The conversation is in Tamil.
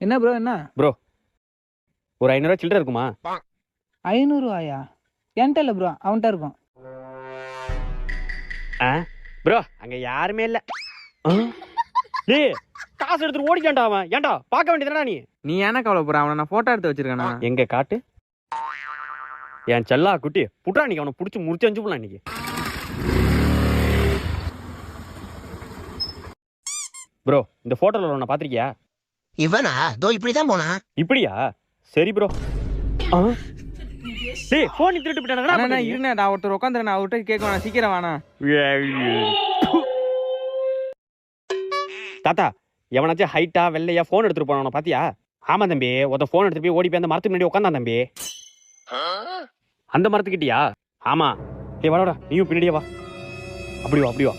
என்ன ப்ரோ என்ன ப்ரோ ஒரு 500 ரூபா சில்லறை இருக்குமா? 500 ரூபாயா? என்கிட்ட இல்லை ப்ரோ, அவன்கிட்ட இருக்கும். ப்ரோ அங்க யாருமே இல்ல. டேய் காசு எடுத்துட்டு ஓடிக்கான்டா அவன். ஏன்டா பார்க்க வேண்டியதுடா நீ. நீ ஏன்னா கவலைப்படுற? அவனை நான் போட்டோ எடுத்து வச்சிருக்கேனா? எங்க காட்டு. என் செல்லா குட்டி புட்றா, நீ அவனை புடிச்சு முடிச்சு போலாம் இன்னைக்கு. ப்ரோ இந்த போட்டோல உன்னை பாத்திருக்கியா? இவனா? தோ இப்படிதான் போனா. இப்படியா? சரி ப்ரோ. டேய் போன் திருட்டு போட்டானடா. இருண்ணே, நான் ஒருத்தர் உட்காந்துறேன், அவர்கிட்ட கேட்க வேணாம், சீக்கிரம் வேணாம். தாத்தா எவனாச்சும் ஹைட்டா வெள்ளையா போன் எடுத்துட்டு போனவன பாத்தியா? ஆமா தம்பி, ஒருத்த போன் எடுத்துட்டு போய் ஓடி போய் அந்த மரத்துக்கு முன்னாடி உட்காந்தான் தம்பி. அந்த மரத்துக்கிட்டியா? ஆமா. டேய் வாடா, நீயும் பின்னாடியே வா. அப்படி வா.